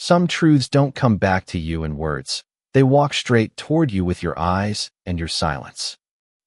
Some truths don't come back to you in words. They walk straight toward you with your eyes and your silence.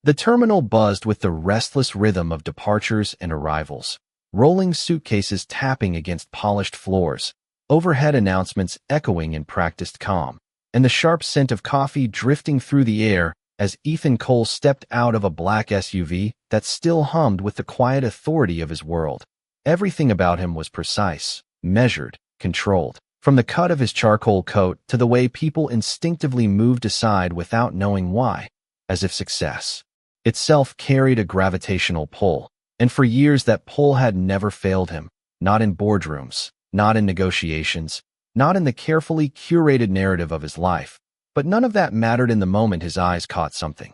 The terminal buzzed with the restless rhythm of departures and arrivals, rolling suitcases tapping against polished floors, overhead announcements echoing in practiced calm, and the sharp scent of coffee drifting through the air as Ethan Cole stepped out of a black SUV that still hummed with the quiet authority of his world. Everything about him was precise, measured, controlled. From the cut of his charcoal coat to the way people instinctively moved aside without knowing why, as if success itself carried a gravitational pull. And for years that pull had never failed him, not in boardrooms, not in negotiations, not in the carefully curated narrative of his life. But none of that mattered in the moment his eyes caught something.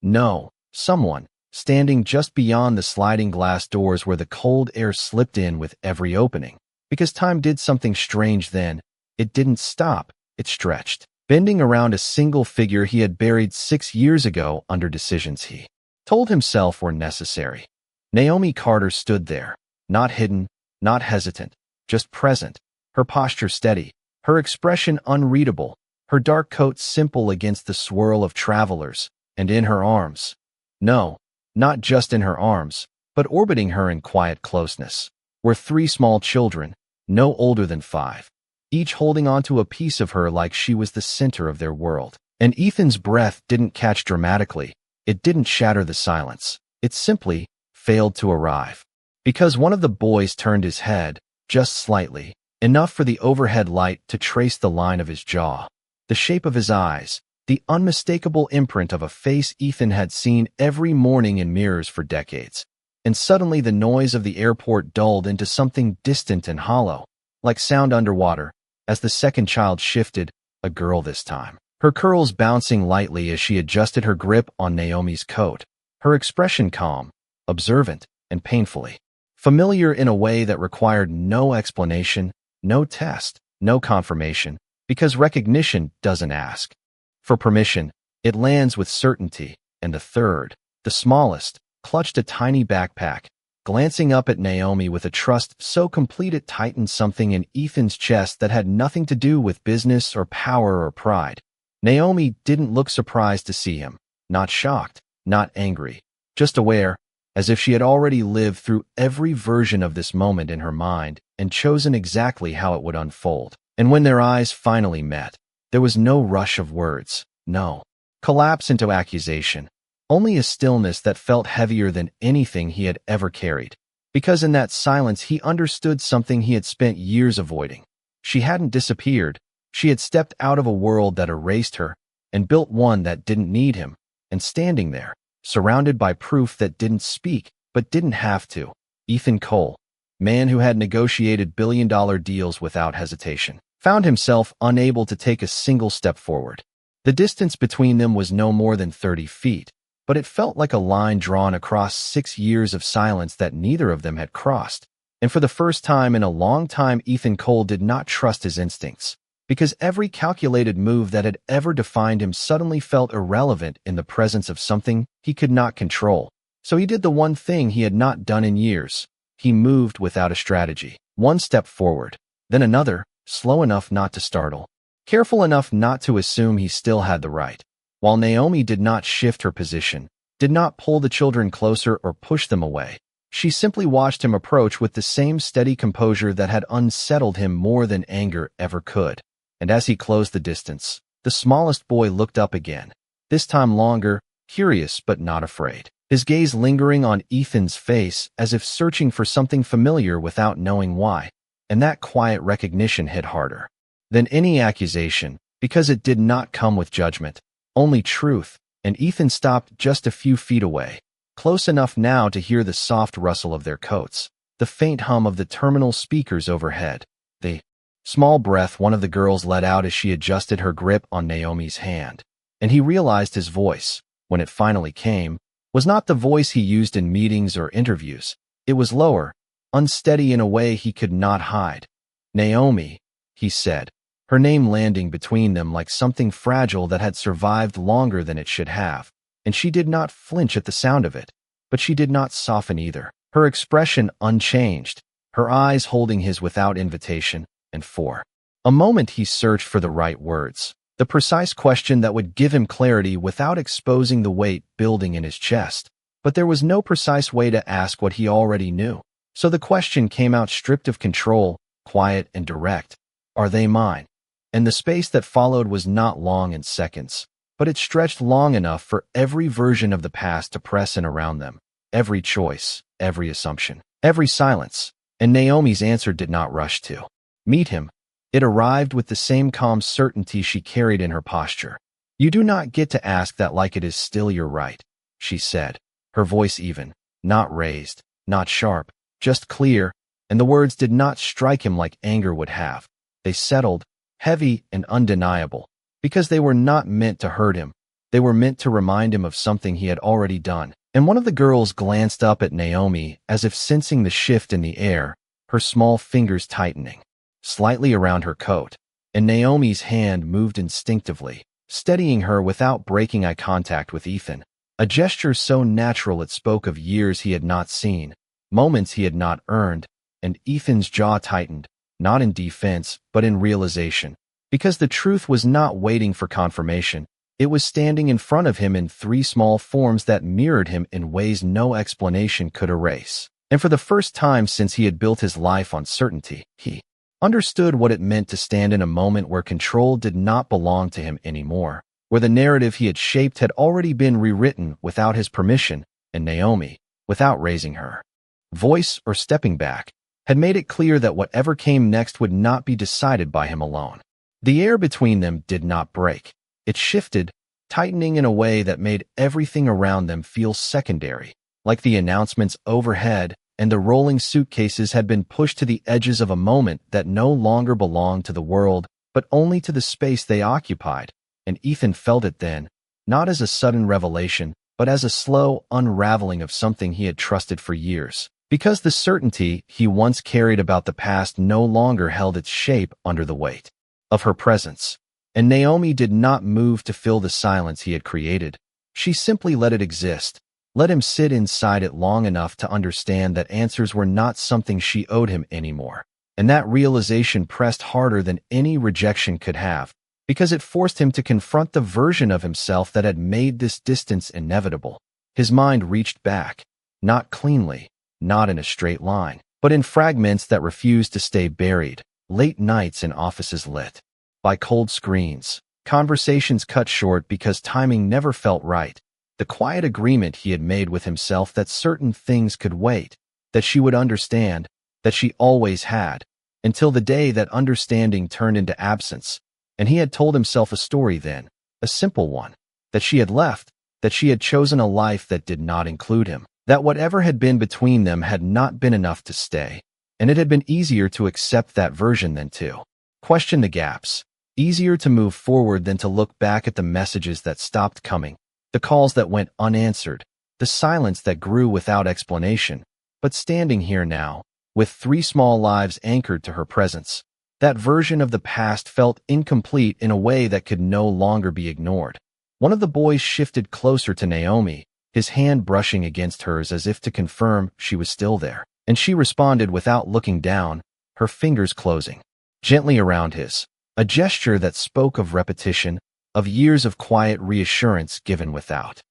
No, someone, standing just beyond the sliding glass doors where the cold air slipped in with every opening. Because time did something strange then. It didn't stop, it stretched, bending around a single figure he had buried 6 years ago under decisions he told himself were necessary. Naomi Carter stood there, not hidden, not hesitant, just present, her posture steady, her expression unreadable, her dark coat simple against the swirl of travelers, and in her arms. No, not just in her arms, but orbiting her in quiet closeness, were 3 small children, no older than 5, each holding onto a piece of her like she was the center of their world. And Ethan's breath didn't catch dramatically, it didn't shatter the silence, it simply failed to arrive. Because one of the boys turned his head, just slightly, enough for the overhead light to trace the line of his jaw, the shape of his eyes, the unmistakable imprint of a face Ethan had seen every morning in mirrors for decades. And suddenly the noise of the airport dulled into something distant and hollow, like sound underwater, as the second child shifted, a girl this time. Her curls bouncing lightly as she adjusted her grip on Naomi's coat, her expression calm, observant, and painfully familiar in a way that required no explanation, no test, no confirmation, because recognition doesn't ask for permission, it lands with certainty. And the third, the smallest, clutched a tiny backpack, glancing up at Naomi with a trust so complete it tightened something in Ethan's chest that had nothing to do with business or power or pride. Naomi didn't look surprised to see him, not shocked, not angry, just aware, as if she had already lived through every version of this moment in her mind and chosen exactly how it would unfold. And when their eyes finally met, there was no rush of words, no collapse into accusation, only a stillness that felt heavier than anything he had ever carried. Because in that silence he understood something he had spent years avoiding. She hadn't disappeared, she had stepped out of a world that erased her and built one that didn't need him, and standing there, surrounded by proof that didn't speak but didn't have to, Ethan Cole, man who had negotiated billion-dollar deals without hesitation, found himself unable to take a single step forward. The distance between them was no more than 30 feet, but it felt like a line drawn across 6 years of silence that neither of them had crossed. And for the first time in a long time, Ethan Cole did not trust his instincts, because every calculated move that had ever defined him suddenly felt irrelevant in the presence of something he could not control. So he did the one thing he had not done in years. He moved without a strategy, one step forward, then another, slow enough not to startle, careful enough not to assume he still had the right. While Naomi did not shift her position, did not pull the children closer or push them away, she simply watched him approach with the same steady composure that had unsettled him more than anger ever could. And as he closed the distance, the smallest boy looked up again, this time longer, curious but not afraid, his gaze lingering on Ethan's face as if searching for something familiar without knowing why. And that quiet recognition hit harder than any accusation, because it did not come with judgment, only truth. And Ethan stopped just a few feet away, close enough now to hear the soft rustle of their coats, the faint hum of the terminal speakers overhead, the small breath one of the girls let out as she adjusted her grip on Naomi's hand. And he realized his voice, when it finally came, was not the voice he used in meetings or interviews. It was lower, unsteady in a way he could not hide. "Naomi," he said, her name landing between them like something fragile that had survived longer than it should have. And she did not flinch at the sound of it, but she did not soften either, her expression unchanged, her eyes holding his without invitation. And for A moment he searched for the right words, the precise question that would give him clarity without exposing the weight building in his chest. But there was no precise way to ask what he already knew. So the question came out stripped of control, quiet and direct. Are they mine? And the space that followed was not long in seconds, but it stretched long enough for every version of the past to press in around them. Every choice, every assumption, every silence. And Naomi's answer did not rush to meet him. It arrived with the same calm certainty she carried in her posture. You do not get to ask that like it is still your right, she said, her voice even, not raised, not sharp, just clear, and the words did not strike him like anger would have. They settled, heavy and undeniable, because they were not meant to hurt him. They were meant to remind him of something he had already done. And one of the girls glanced up at Naomi as if sensing the shift in the air, her small fingers tightening slightly around her coat, and Naomi's hand moved instinctively, steadying her without breaking eye contact with Ethan. A gesture so natural it spoke of years he had not seen, moments he had not earned, and Ethan's jaw tightened, not in defense, but in realization. Because the truth was not waiting for confirmation. It was standing in front of him in three small forms that mirrored him in ways no explanation could erase. And for the first time since he had built his life on certainty, he understood what it meant to stand in a moment where control did not belong to him anymore, where the narrative he had shaped had already been rewritten without his permission, and Naomi, without raising her voice or stepping back, had made it clear that whatever came next would not be decided by him alone. The air between them did not break. It shifted, tightening in a way that made everything around them feel secondary, like the announcements overhead and the rolling suitcases had been pushed to the edges of a moment that no longer belonged to the world, but only to the space they occupied. And Ethan felt it then, not as a sudden revelation, but as a slow unraveling of something he had trusted for years. Because the certainty he once carried about the past no longer held its shape under the weight of her presence. And Naomi did not move to fill the silence he had created. She simply let it exist, let him sit inside it long enough to understand that answers were not something she owed him anymore. And that realization pressed harder than any rejection could have, because it forced him to confront the version of himself that had made this distance inevitable. His mind reached back, not cleanly, not in a straight line, but in fragments that refused to stay buried, late nights in offices lit by cold screens, conversations cut short because timing never felt right, the quiet agreement he had made with himself that certain things could wait, that she would understand, that she always had, until the day that understanding turned into absence. And he had told himself a story then, a simple one, that she had left, that she had chosen a life that did not include him, that whatever had been between them had not been enough to stay, and it had been easier to accept that version than to question the gaps, easier to move forward than to look back at the messages that stopped coming, the calls that went unanswered, the silence that grew without explanation. But standing here now, with three small lives anchored to her presence, that version of the past felt incomplete in a way that could no longer be ignored. One of the boys shifted closer to Naomi, his hand brushing against hers as if to confirm she was still there, and she responded without looking down, her fingers closing gently around his, a gesture that spoke of repetition, of years of quiet reassurance given without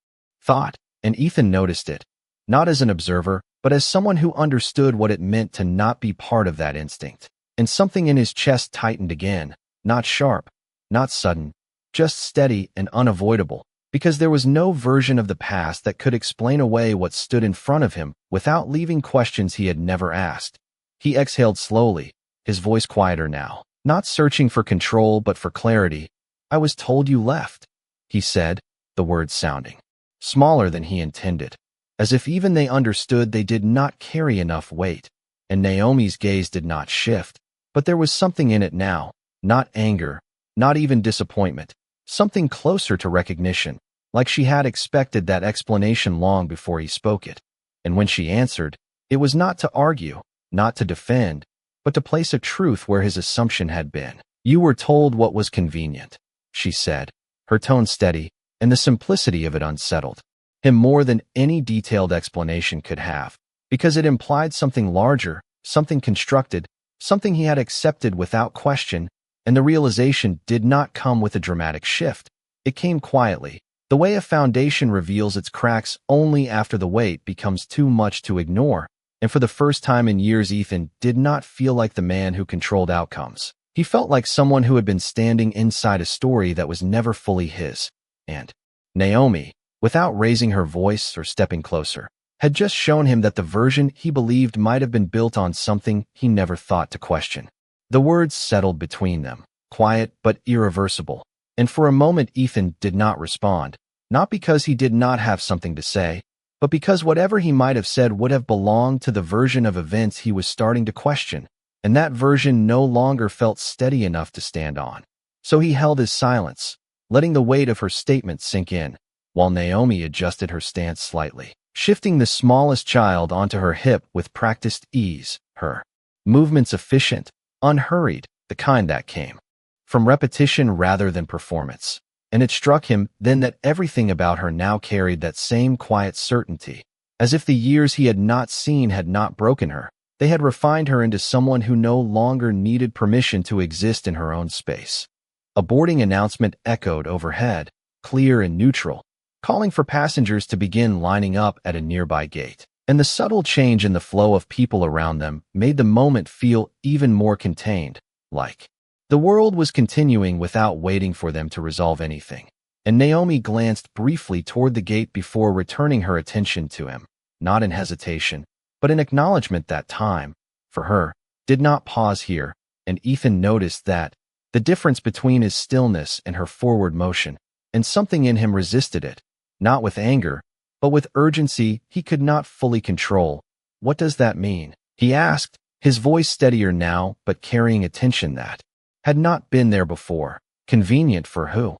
thought. And Ethan noticed it, not as an observer, but as someone who understood what it meant to not be part of that instinct. And something in his chest tightened again, not sharp, not sudden, just steady and unavoidable, because there was no version of the past that could explain away what stood in front of him without leaving questions he had never asked. He exhaled slowly, his voice quieter now, not searching for control but for clarity. I was told you left, he said, the words sounding smaller than he intended, as if even they understood they did not carry enough weight. And Naomi's gaze did not shift, but there was something in it now, not anger, not even disappointment, something closer to recognition, like she had expected that explanation long before he spoke it. And when she answered, it was not to argue, not to defend, but to place a truth where his assumption had been. You were told what was convenient, she said, her tone steady, and the simplicity of it unsettled him more than any detailed explanation could have, because it implied something larger, something constructed, something he had accepted without question. And the realization did not come with a dramatic shift. It came quietly, the way a foundation reveals its cracks only after the weight becomes too much to ignore. And for the first time in years, Ethan did not feel like the man who controlled outcomes. He felt like someone who had been standing inside a story that was never fully his. And Naomi, without raising her voice or stepping closer, had just shown him that the version he believed might have been built on something he never thought to question. The words settled between them, quiet but irreversible. And for a moment Ethan did not respond, not because he did not have something to say, but because whatever he might have said would have belonged to the version of events he was starting to question, and that version no longer felt steady enough to stand on. So he held his silence, letting the weight of her statement sink in, while Naomi adjusted her stance slightly, shifting the smallest child onto her hip with practiced ease, her movements efficient, unhurried, the kind that came from repetition rather than performance. And it struck him then that everything about her now carried that same quiet certainty, as if the years he had not seen had not broken her. They had refined her into someone who no longer needed permission to exist in her own space. A boarding announcement echoed overhead, clear and neutral, calling for passengers to begin lining up at a nearby gate. And the subtle change in the flow of people around them made the moment feel even more contained, like the world was continuing without waiting for them to resolve anything. And Naomi glanced briefly toward the gate before returning her attention to him, not in hesitation, but in acknowledgement that time, for her, did not pause here, and Ethan noticed that the difference between his stillness and her forward motion, and something in him resisted it, not with anger, but with urgency he could not fully control. "What does that mean?" he asked, his voice steadier now but carrying a tension that had not been there before. Convenient for who?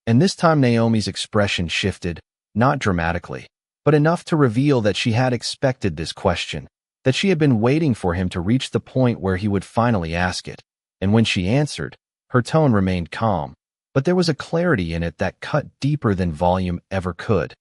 And this time Naomi's expression shifted, not dramatically, but enough to reveal that she had expected this question, that she had been waiting for him to reach the point where he would finally ask it. And when she answered, her tone remained calm, but there was a clarity in it that cut deeper than volume ever could.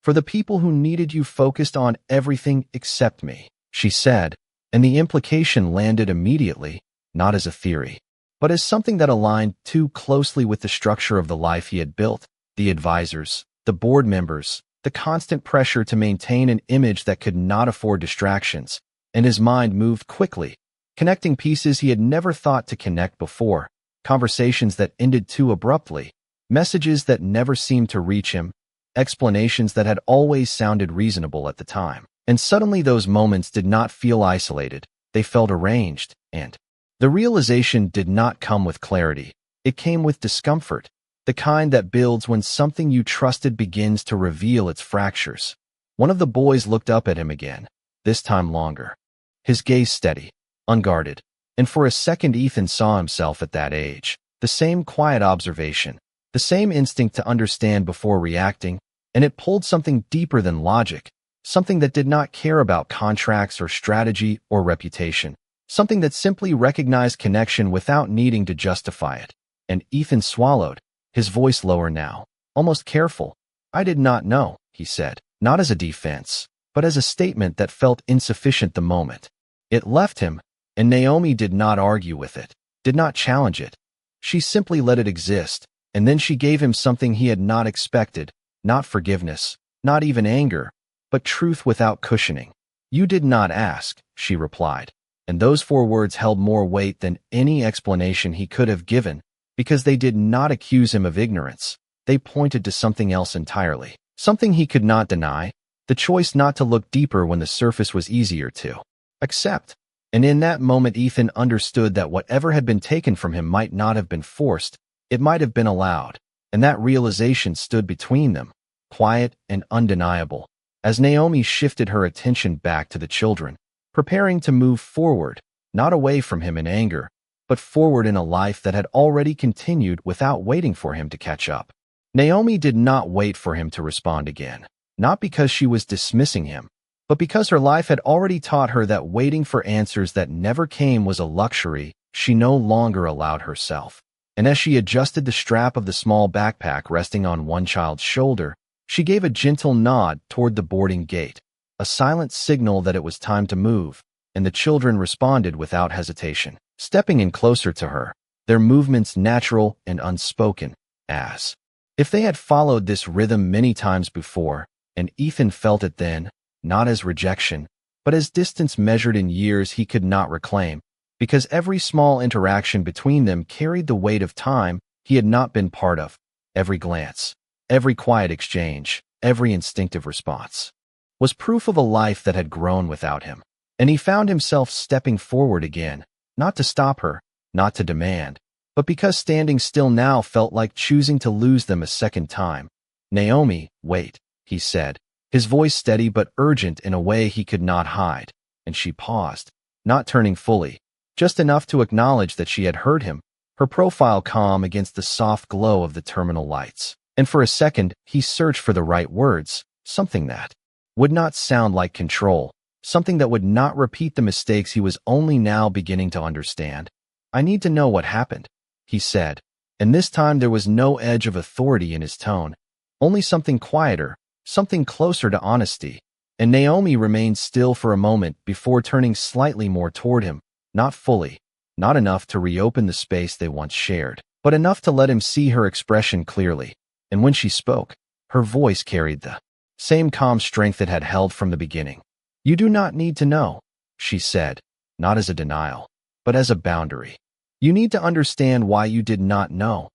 "For the people who needed you focused on everything except me," she said, and the implication landed immediately, not as a theory, but as something that aligned too closely with the structure of the life he had built, the advisors, the board members, the constant pressure to maintain an image that could not afford distractions, and his mind moved quickly, connecting pieces he had never thought to connect before, conversations that ended too abruptly, messages that never seemed to reach him, explanations that had always sounded reasonable at the time. And suddenly those moments did not feel isolated, they felt arranged, and the realization did not come with clarity. It came with discomfort, the kind that builds when something you trusted begins to reveal its fractures. One of the boys looked up at him again, this time longer, his gaze steady, unguarded, and for a second Ethan saw himself at that age. The same quiet observation, the same instinct to understand before reacting, and it pulled something deeper than logic, something that did not care about contracts or strategy or reputation, something that simply recognized connection without needing to justify it. And Ethan swallowed, his voice lower now, almost careful. "I did not know," he said, not as a defense, but as a statement that felt insufficient the moment. It left him, and Naomi did not argue with it, did not challenge it. She simply let it exist, and then she gave him something he had not expected, not forgiveness, not even anger, but truth without cushioning. "You did not ask," she replied, and those 4 words held more weight than any explanation he could have given, because they did not accuse him of ignorance. They pointed to something else entirely, something he could not deny, the choice not to look deeper when the surface was easier to accept. And in that moment Ethan understood that whatever had been taken from him might not have been forced, it might have been allowed, and that realization stood between them, quiet and undeniable, as Naomi shifted her attention back to the children, preparing to move forward, not away from him in anger, but forward in a life that had already continued without waiting for him to catch up. Naomi did not wait for him to respond again, not because she was dismissing him, but because her life had already taught her that waiting for answers that never came was a luxury she no longer allowed herself. And as she adjusted the strap of the small backpack resting on one child's shoulder, she gave a gentle nod toward the boarding gate, a silent signal that it was time to move, and the children responded without hesitation, stepping in closer to her, their movements natural and unspoken, as if they had followed this rhythm many times before, and Ethan felt it then, not as rejection, but as distance measured in years he could not reclaim, because every small interaction between them carried the weight of time he had not been part of. Every glance, every quiet exchange, every instinctive response was proof of a life that had grown without him. And he found himself stepping forward again, not to stop her, not to demand, but because standing still now felt like choosing to lose them a second time. "Naomi, wait," he said, his voice steady but urgent in a way he could not hide, and she paused, not turning fully, just enough to acknowledge that she had heard him, her profile calm against the soft glow of the terminal lights. And for a second, he searched for the right words, something that would not sound like control, something that would not repeat the mistakes he was only now beginning to understand. "I need to know what happened," he said, and this time there was no edge of authority in his tone, only something quieter, something closer to honesty. And Naomi remained still for a moment before turning slightly more toward him, not fully, not enough to reopen the space they once shared, but enough to let him see her expression clearly. And when she spoke, her voice carried the same calm strength it had held from the beginning. "You do not need to know," she said, not as a denial, but as a boundary. "You need to understand why you did not know."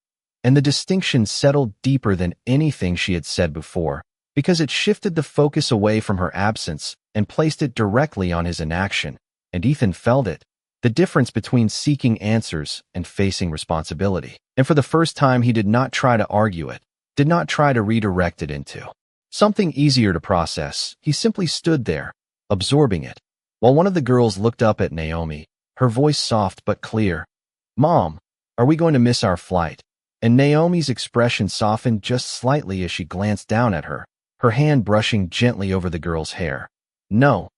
And the distinction settled deeper than anything she had said before, because it shifted the focus away from her absence and placed it directly on his inaction. And Ethan felt it, the difference between seeking answers and facing responsibility. And for the first time, he did not try to argue it, did not try to redirect it into something easier to process. He simply stood there, absorbing it, while one of the girls looked up at Naomi, her voice soft but clear. "Mom, are we going to miss our flight?" And Naomi's expression softened just slightly as she glanced down at her, her hand brushing gently over the girl's hair. "No,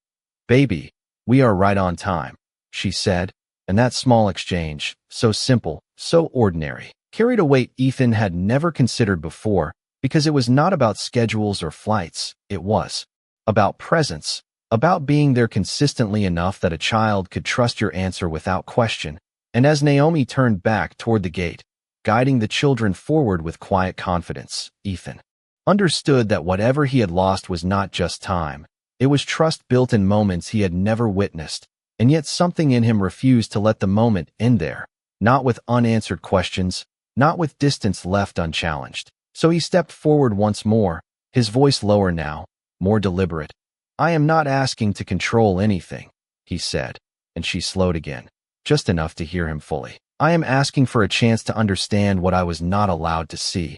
baby, we are right on time," she said, and that small exchange, so simple, so ordinary, carried a weight Ethan had never considered before, because it was not about schedules or flights. It was about presence, about being there consistently enough that a child could trust your answer without question. And as Naomi turned back toward the gate, guiding the children forward with quiet confidence, Ethan understood that whatever he had lost was not just time. It was trust built in moments he had never witnessed, and yet something in him refused to let the moment end there, not with unanswered questions, not with distance left unchallenged. So he stepped forward once more, his voice lower now, more deliberate. "I am not asking to control anything," he said, and she slowed again, just enough to hear him fully. "I am asking for a chance to understand what I was not allowed to see."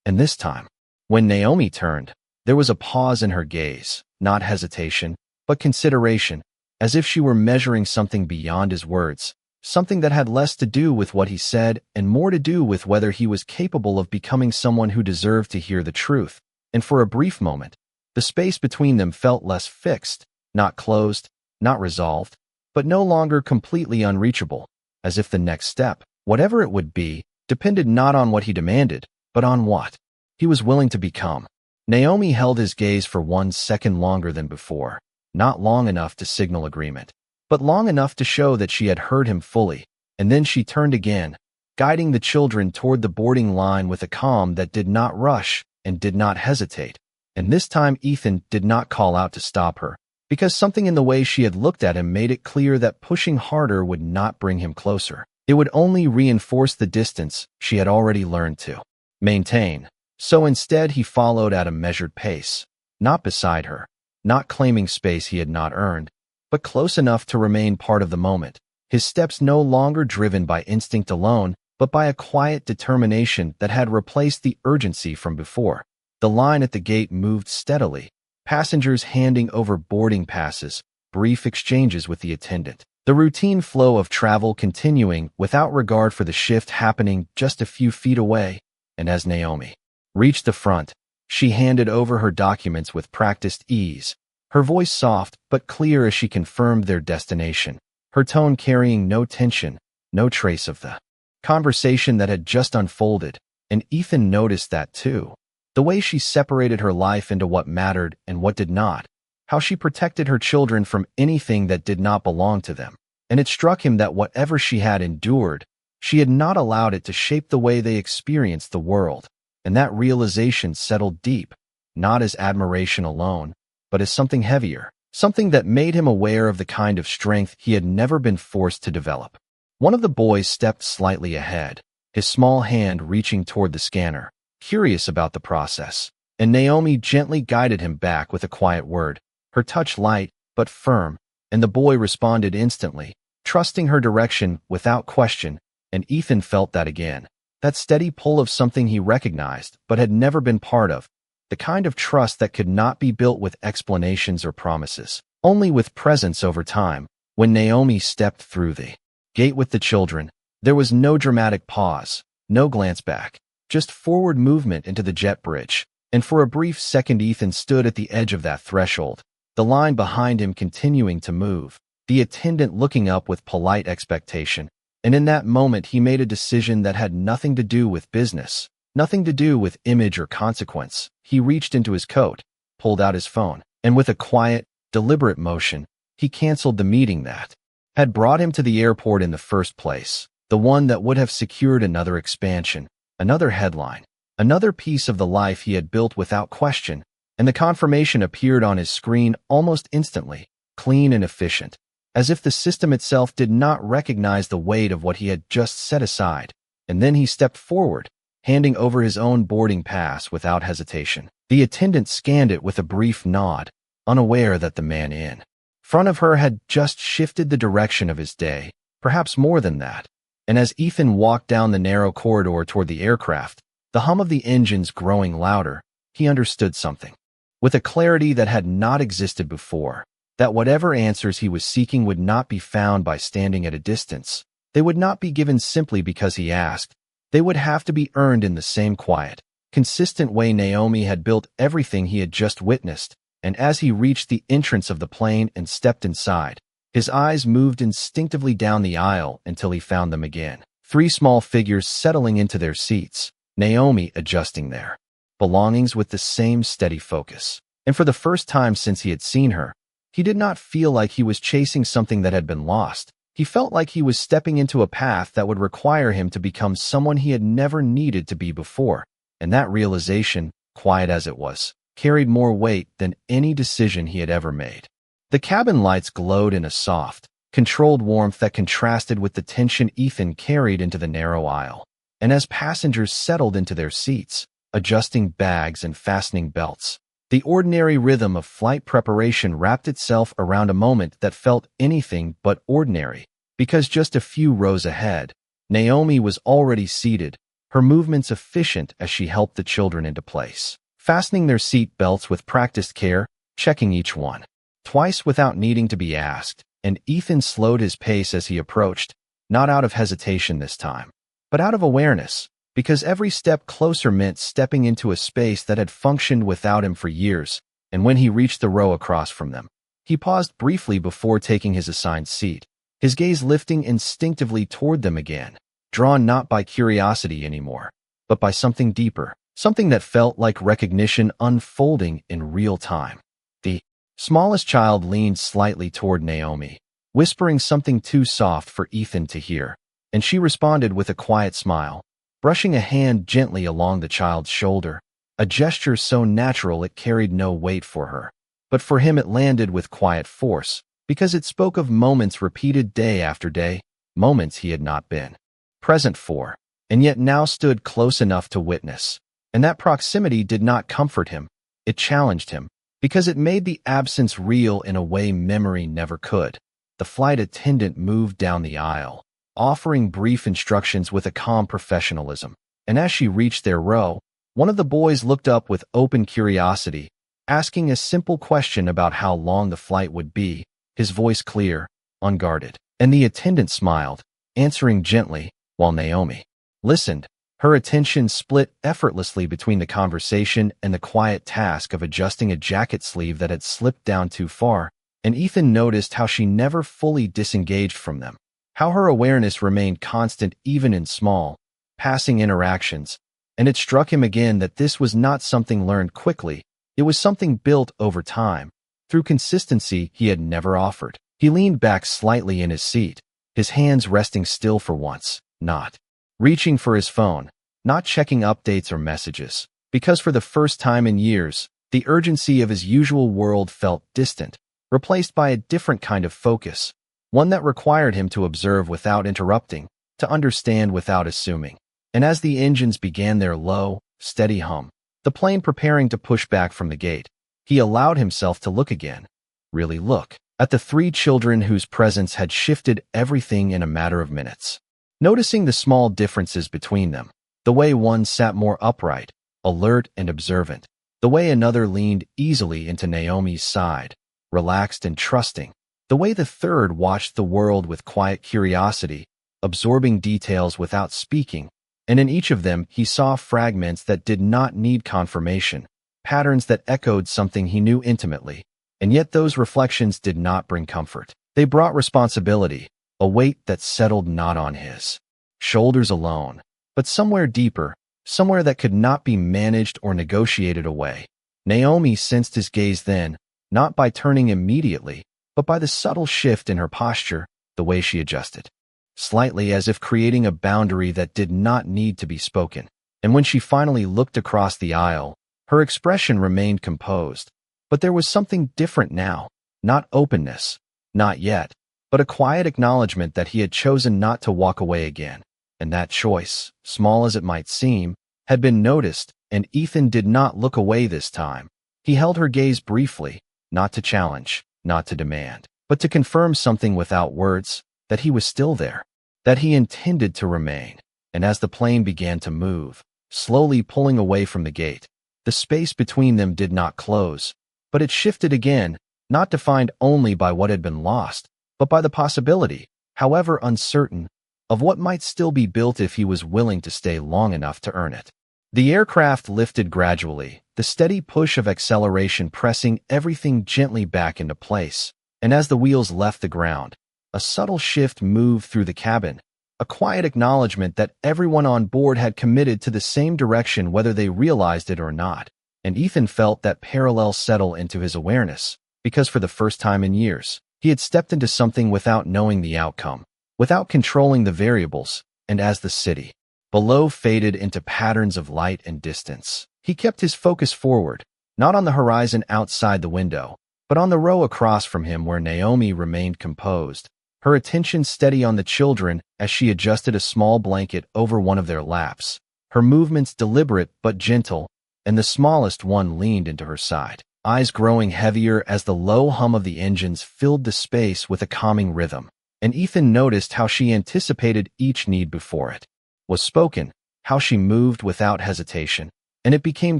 And this time, when Naomi turned, there was a pause in her gaze, not hesitation, but consideration, as if she were measuring something beyond his words, something that had less to do with what he said and more to do with whether he was capable of becoming someone who deserved to hear the truth. And for a brief moment, the space between them felt less fixed, not closed, not resolved, but no longer completely unreachable, as if the next step, whatever it would be, depended not on what he demanded, but on what he was willing to become. Naomi held his gaze for 1 second longer than before, not long enough to signal agreement, but long enough to show that she had heard him fully, and then she turned again, guiding the children toward the boarding line with a calm that did not rush and did not hesitate. And this time Ethan did not call out to stop her, because something in the way she had looked at him made it clear that pushing harder would not bring him closer. It would only reinforce the distance she had already learned to maintain. So instead he followed at a measured pace, not beside her, not claiming space he had not earned, but close enough to remain part of the moment, his steps no longer driven by instinct alone, but by a quiet determination that had replaced the urgency from before. The line at the gate moved steadily, passengers handing over boarding passes, brief exchanges with the attendant, the routine flow of travel continuing without regard for the shift happening just a few feet away. And as Naomi reached the front, she handed over her documents with practiced ease, her voice soft but clear as she confirmed their destination, her tone carrying no tension, no trace of the conversation that had just unfolded. And Ethan noticed that too. The way she separated her life into what mattered and what did not, how she protected her children from anything that did not belong to them. And it struck him that whatever she had endured, She had not allowed it to shape the way they experienced the world, and that realization settled deep, not as admiration alone, but as something heavier, something that made him aware of the kind of strength he had never been forced to develop. One of the boys stepped slightly ahead, his small hand reaching toward the scanner, curious about the process, and Naomi gently guided him back with a quiet word, her touch light but firm, and the boy responded instantly, trusting her direction without question, and Ethan felt that again, that steady pull of something he recognized but had never been part of, the kind of trust that could not be built with explanations or promises, only with presence over time. When Naomi stepped through the gate with the children, there was no dramatic pause, no glance back, just forward movement into the jet bridge, and for a brief second Ethan stood at the edge of that threshold, the line behind him continuing to move, the attendant looking up with polite expectation, and in that moment he made a decision that had nothing to do with business, nothing to do with image or consequence. He reached into his coat, pulled out his phone, and with a quiet, deliberate motion, he canceled the meeting that had brought him to the airport in the first place, the one that would have secured another expansion, another headline, another piece of the life he had built without question, and the confirmation appeared on his screen almost instantly, clean and efficient, as if the system itself did not recognize the weight of what he had just set aside. And then he stepped forward, handing over his own boarding pass without hesitation. The attendant scanned it with a brief nod, unaware that the man in front of her had just shifted the direction of his day, perhaps more than that. And as Ethan walked down the narrow corridor toward the aircraft, the hum of the engines growing louder, he understood something, with a clarity that had not existed before, that whatever answers he was seeking would not be found by standing at a distance. They would not be given simply because he asked. They would have to be earned in the same quiet, consistent way Naomi had built everything he had just witnessed. And as he reached the entrance of the plane and stepped inside, his eyes moved instinctively down the aisle until he found them again. 3 small figures settling into their seats, Naomi adjusting their belongings with the same steady focus. And for the first time since he had seen her, he did not feel like he was chasing something that had been lost. He felt like he was stepping into a path that would require him to become someone he had never needed to be before. And that realization, quiet as it was, carried more weight than any decision he had ever made. The cabin lights glowed in a soft, controlled warmth that contrasted with the tension Ethan carried into the narrow aisle. And as passengers settled into their seats, adjusting bags and fastening belts, the ordinary rhythm of flight preparation wrapped itself around a moment that felt anything but ordinary, because just a few rows ahead, Naomi was already seated, her movements efficient as she helped the children into place, fastening their seat belts with practiced care, checking each one twice without needing to be asked, and Ethan slowed his pace as he approached, not out of hesitation this time, but out of awareness, because every step closer meant stepping into a space that had functioned without him for years. And when he reached the row across from them, he paused briefly before taking his assigned seat, his gaze lifting instinctively toward them again, drawn not by curiosity anymore, but by something deeper, something that felt like recognition unfolding in real time. The smallest child leaned slightly toward Naomi, whispering something too soft for Ethan to hear, and she responded with a quiet smile, brushing a hand gently along the child's shoulder, a gesture so natural it carried no weight for her. But for him it landed with quiet force, because it spoke of moments repeated day after day, moments he had not been present for, and yet now stood close enough to witness. And that proximity did not comfort him, it challenged him, because it made the absence real in a way memory never could. The flight attendant moved down the aisle, offering brief instructions with a calm professionalism, and as she reached their row, one of the boys looked up with open curiosity, asking a simple question about how long the flight would be, his voice clear, unguarded. And the attendant smiled, answering gently, while Naomi listened, her attention split effortlessly between the conversation and the quiet task of adjusting a jacket sleeve that had slipped down too far, and Ethan noticed how she never fully disengaged from them, how her awareness remained constant even in small, passing interactions, and it struck him again that this was not something learned quickly, it was something built over time, through consistency he had never offered. He leaned back slightly in his seat, his hands resting still for once, not reaching for his phone, not checking updates or messages, because for the first time in years, the urgency of his usual world felt distant, replaced by a different kind of focus, one that required him to observe without interrupting, to understand without assuming. And as the engines began their low, steady hum, the plane preparing to push back from the gate, he allowed himself to look again, really look, at the three children whose presence had shifted everything in a matter of minutes. Noticing the small differences between them, the way one sat more upright, alert and observant, the way another leaned easily into Naomi's side, relaxed and trusting, the way the third watched the world with quiet curiosity, absorbing details without speaking, and in each of them he saw fragments that did not need confirmation, patterns that echoed something he knew intimately, and yet those reflections did not bring comfort. They brought responsibility, a weight that settled not on his shoulders alone, but somewhere deeper, somewhere that could not be managed or negotiated away. Naomi sensed his gaze then, not by turning immediately, but by the subtle shift in her posture, the way she adjusted, slightly as if creating a boundary that did not need to be spoken. And when she finally looked across the aisle, her expression remained composed, but there was something different now, not openness, not yet, but a quiet acknowledgement that he had chosen not to walk away again. And that choice, small as it might seem, had been noticed, and Ethan did not look away this time. He held her gaze briefly, not to challenge, not to demand, but to confirm something without words, that he was still there, that he intended to remain. And as the plane began to move, slowly pulling away from the gate, the space between them did not close, but it shifted again, not defined only by what had been lost, but by the possibility, however uncertain, of what might still be built if he was willing to stay long enough to earn it. The aircraft lifted gradually, the steady push of acceleration pressing everything gently back into place, and as the wheels left the ground, a subtle shift moved through the cabin, a quiet acknowledgement that everyone on board had committed to the same direction whether they realized it or not. And Ethan felt that parallel settle into his awareness, because for the first time in years, he had stepped into something without knowing the outcome, without controlling the variables, and as the city below faded into patterns of light and distance, he kept his focus forward, not on the horizon outside the window, but on the row across from him where Naomi remained composed, her attention steady on the children as she adjusted a small blanket over one of their laps, her movements deliberate but gentle, and the smallest one leaned into her side, eyes growing heavier as the low hum of the engines filled the space with a calming rhythm. And Ethan noticed how she anticipated each need before it was spoken, how she moved without hesitation, and it became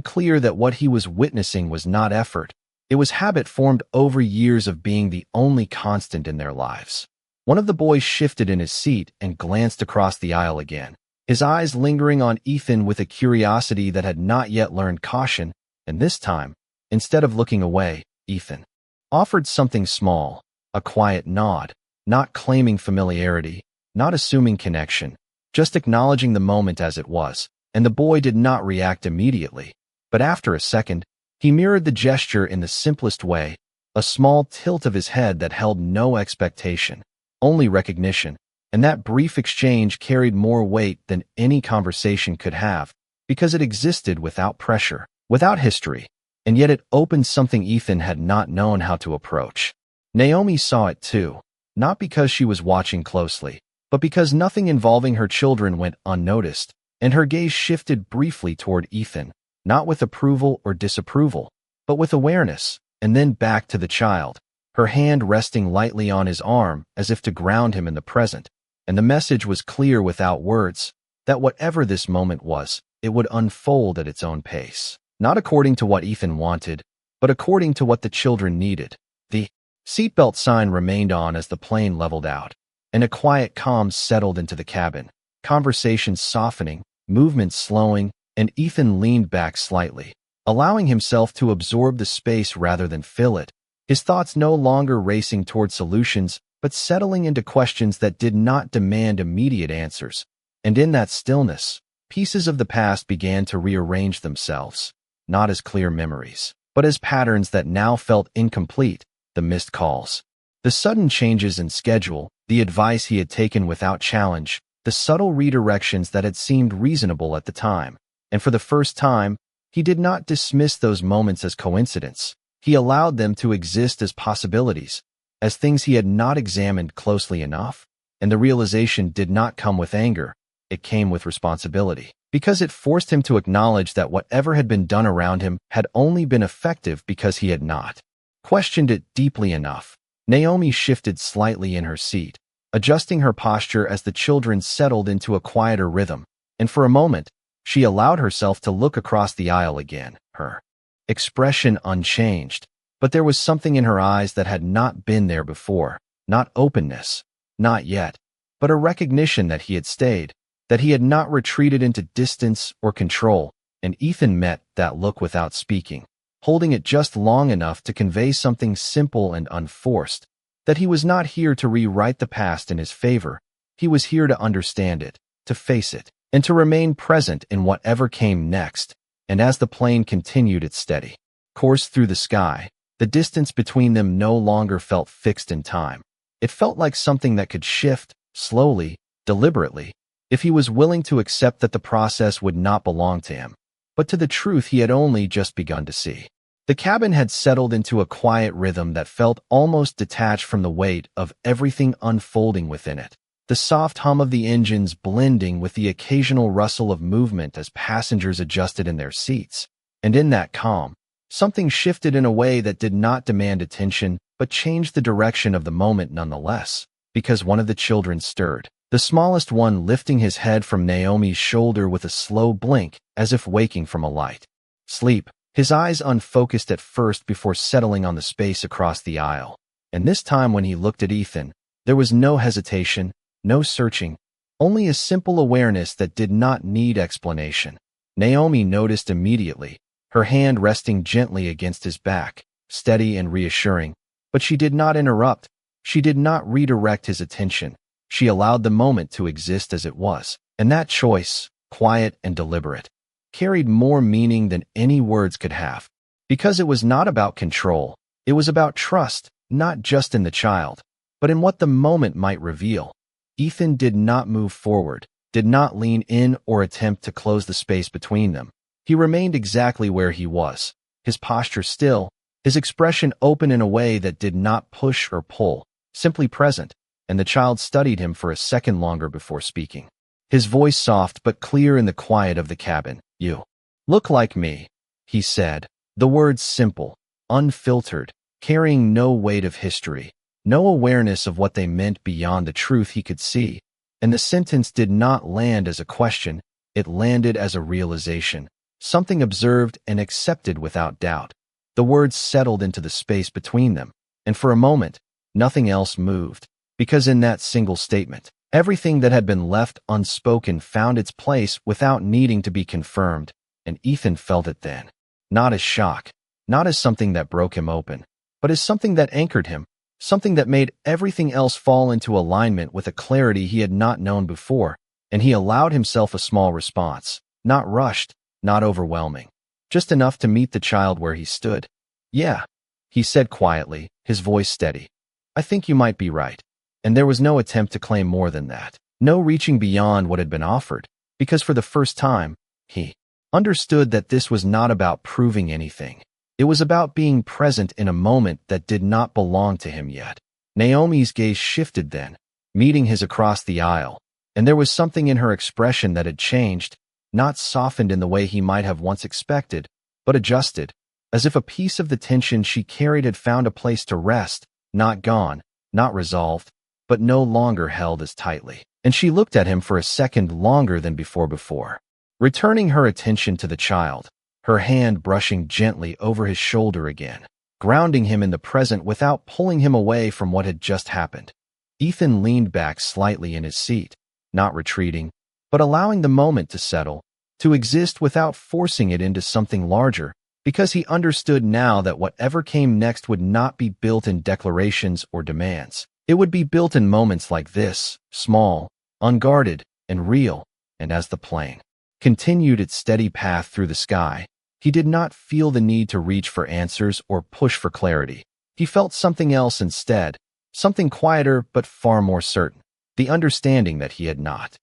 clear that what he was witnessing was not effort, it was habit formed over years of being the only constant in their lives. One of the boys shifted in his seat and glanced across the aisle again, his eyes lingering on Ethan with a curiosity that had not yet learned caution, and this time, instead of looking away, Ethan offered something small, a quiet nod, not claiming familiarity, not assuming connection, just acknowledging the moment as it was, and the boy did not react immediately. But after a second, he mirrored the gesture in the simplest way, a small tilt of his head that held no expectation, only recognition, and that brief exchange carried more weight than any conversation could have, because it existed without pressure, without history, and yet it opened something Ethan had not known how to approach. Naomi saw it too, not because she was watching closely, but because nothing involving her children went unnoticed, and her gaze shifted briefly toward Ethan, not with approval or disapproval, but with awareness, and then back to the child, her hand resting lightly on his arm as if to ground him in the present. And the message was clear without words, that whatever this moment was, it would unfold at its own pace, not according to what Ethan wanted, but according to what the children needed. The seatbelt sign remained on as the plane leveled out, and a quiet calm settled into the cabin, conversations softening, movements slowing, and Ethan leaned back slightly, allowing himself to absorb the space rather than fill it, his thoughts no longer racing toward solutions, but settling into questions that did not demand immediate answers. And in that stillness, pieces of the past began to rearrange themselves, not as clear memories, but as patterns that now felt incomplete, the missed calls, the sudden changes in schedule, the advice he had taken without challenge, the subtle redirections that had seemed reasonable at the time. And for the first time, he did not dismiss those moments as coincidence. He allowed them to exist as possibilities, as things he had not examined closely enough. And the realization did not come with anger. It came with responsibility, because it forced him to acknowledge that whatever had been done around him had only been effective because he had not questioned it deeply enough. Naomi shifted slightly in her seat, adjusting her posture as the children settled into a quieter rhythm, and for a moment, she allowed herself to look across the aisle again, her expression unchanged. But there was something in her eyes that had not been there before, not openness, not yet, but a recognition that he had stayed, that he had not retreated into distance or control, and Ethan met that look without speaking, holding it just long enough to convey something simple and unforced, that he was not here to rewrite the past in his favor. He was here to understand it, to face it, and to remain present in whatever came next. And as the plane continued its steady course through the sky, the distance between them no longer felt fixed in time. It felt like something that could shift, slowly, deliberately, if he was willing to accept that the process would not belong to him, but to the truth he had only just begun to see. The cabin had settled into a quiet rhythm that felt almost detached from the weight of everything unfolding within it. The soft hum of the engines blending with the occasional rustle of movement as passengers adjusted in their seats. And in that calm, something shifted in a way that did not demand attention, but changed the direction of the moment nonetheless, because one of the children stirred, the smallest one lifting his head from Naomi's shoulder with a slow blink, as if waking from a light sleep, his eyes unfocused at first before settling on the space across the aisle. And this time when he looked at Ethan, there was no hesitation, no searching, only a simple awareness that did not need explanation. Naomi noticed immediately, her hand resting gently against his back, steady and reassuring. But she did not interrupt. She did not redirect his attention. She allowed the moment to exist as it was. And that choice, quiet and deliberate, carried more meaning than any words could have. Because it was not about control. It was about trust, not just in the child, but in what the moment might reveal. Ethan did not move forward, did not lean in or attempt to close the space between them. He remained exactly where he was, his posture still, his expression open in a way that did not push or pull, simply present, and the child studied him for a second longer before speaking. His voice soft but clear in the quiet of the cabin. "You look like me," he said, the words simple, unfiltered, carrying no weight of history, no awareness of what they meant beyond the truth he could see. And the sentence did not land as a question, it landed as a realization, something observed and accepted without doubt. The words settled into the space between them, and for a moment, nothing else moved, because in that single statement, everything that had been left unspoken found its place without needing to be confirmed, and Ethan felt it then. Not as shock, not as something that broke him open, but as something that anchored him, something that made everything else fall into alignment with a clarity he had not known before, and he allowed himself a small response, not rushed, not overwhelming, just enough to meet the child where he stood. "Yeah," he said quietly, his voice steady. "I think you might be right." And there was no attempt to claim more than that, no reaching beyond what had been offered, because for the first time, he understood that this was not about proving anything. It was about being present in a moment that did not belong to him yet. Naomi's gaze shifted then, meeting his across the aisle, and there was something in her expression that had changed, not softened in the way he might have once expected, but adjusted, as if a piece of the tension she carried had found a place to rest, not gone, not resolved, but no longer held as tightly. And she looked at him for a second longer than before, returning her attention to the child, her hand brushing gently over his shoulder again, grounding him in the present without pulling him away from what had just happened. Ethan leaned back slightly in his seat, not retreating, but allowing the moment to settle, to exist without forcing it into something larger, because he understood now that whatever came next would not be built in declarations or demands. It would be built in moments like this, small, unguarded, and real. And as the plane continued its steady path through the sky, he did not feel the need to reach for answers or push for clarity. He felt something else instead, something quieter but far more certain, the understanding that he had not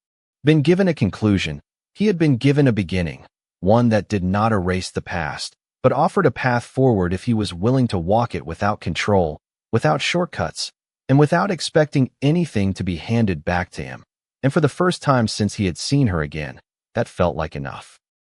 been given a conclusion. He had been given a beginning, one that did not erase the past, but offered a path forward if he was willing to walk it without control, without shortcuts, and without expecting anything to be handed back to him. And for the first time since he had seen her again, that felt like enough.